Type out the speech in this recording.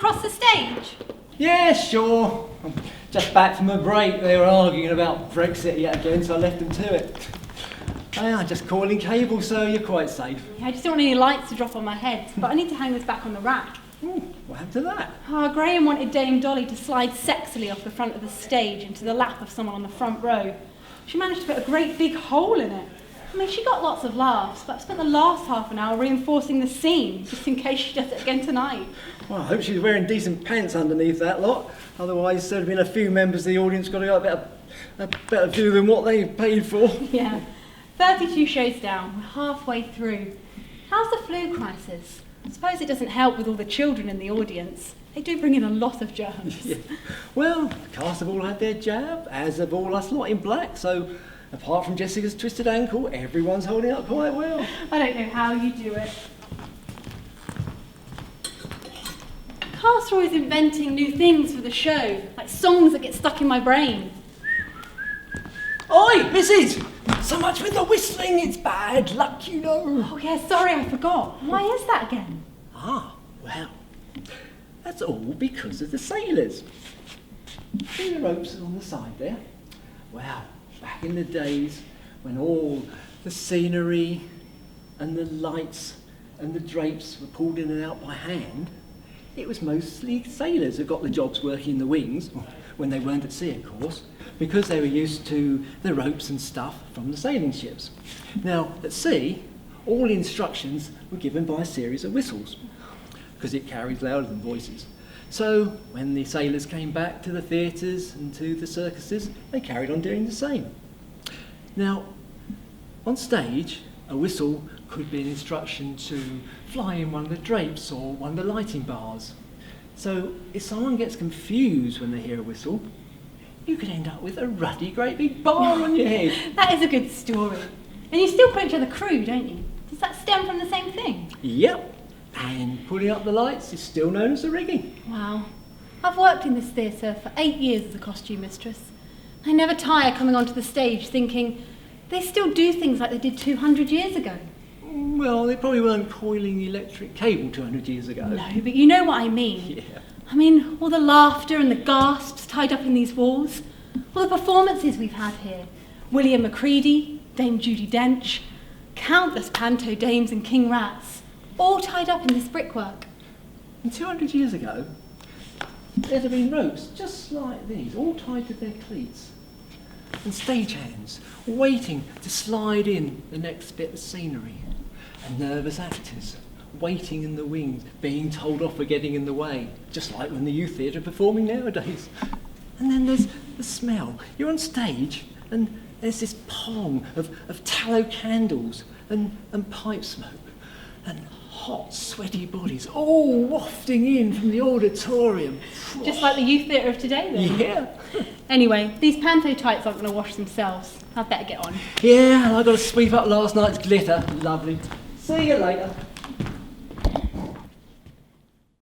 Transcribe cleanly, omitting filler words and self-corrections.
across the stage? Yeah, sure. I'm just back from a break. They were arguing about Brexit yet again, so I left them to it. I'm just calling cable, so you're quite safe. Yeah, I just don't want any lights to drop on my head, but I need to hang this back on the rack. Ooh, what happened to that? Graham wanted Dame Dolly to slide sexily off the front of the stage into the lap of someone on the front row. She managed to put a great big hole in it. I mean, she got lots of laughs, but I've spent the last half an hour reinforcing the scene, just in case she does it again tonight. Well, I hope she's wearing decent pants underneath that lot. Otherwise, there'd have been a few members of the audience got a better view than what they paid for. Yeah. 32 shows down. We're halfway through. How's the flu crisis? I suppose it doesn't help with all the children in the audience. They do bring in a lot of germs. Yeah. Well, the cast have all had their jab, as have all us lot in black, so apart from Jessica's twisted ankle, everyone's holding up quite well. I don't know how you do it. Casts are always inventing new things for the show, like songs that get stuck in my brain. Oi, missus! So much with the whistling, it's bad luck, you know. Oh yeah, sorry, I forgot. Why is that again? Ah, well, that's all because of the sailors. See the ropes on the side there? Well, back in the days when all the scenery and the lights and the drapes were pulled in and out by hand, it was mostly sailors who got the jobs working the wings, when they weren't at sea, of course, because they were used to the ropes and stuff from the sailing ships. Now, at sea, all instructions were given by a series of whistles, because it carries louder than voices. So, when the sailors came back to the theatres and to the circuses, they carried on doing the same. Now, on stage, a whistle could be an instruction to fly in one of the drapes or one of the lighting bars. So, if someone gets confused when they hear a whistle, you could end up with a ruddy great big bar on your head. That is a good story. And you still put each other crew, don't you? Does that stem from the same thing? Yep. And putting up the lights is still known as the rigging. Wow. I've worked in this theatre for 8 years as a costume mistress. I never tire coming onto the stage thinking, they still do things like they did 200 years ago. Well, they probably weren't coiling the electric cable 200 years ago. No, but you know what I mean. Yeah. I mean, all the laughter and the gasps tied up in these walls. All the performances we've had here. William Macready, Dame Judi Dench, countless panto dames and king rats, all tied up in this brickwork. And 200 years ago, there'd have been ropes just like these, all tied to their cleats. And stagehands waiting to slide in the next bit of scenery. And nervous actors waiting in the wings, being told off for getting in the way, just like when the youth theatre are performing nowadays. And then there's the smell. You're on stage and there's this pong of tallow candles and pipe smoke and hot, sweaty bodies all wafting in from the auditorium. Just like the youth theatre of today, then. Yeah. Anyway, these panto tights aren't going to wash themselves. I'd better get on. Yeah, I got to sweep up last night's glitter. Lovely. See you later.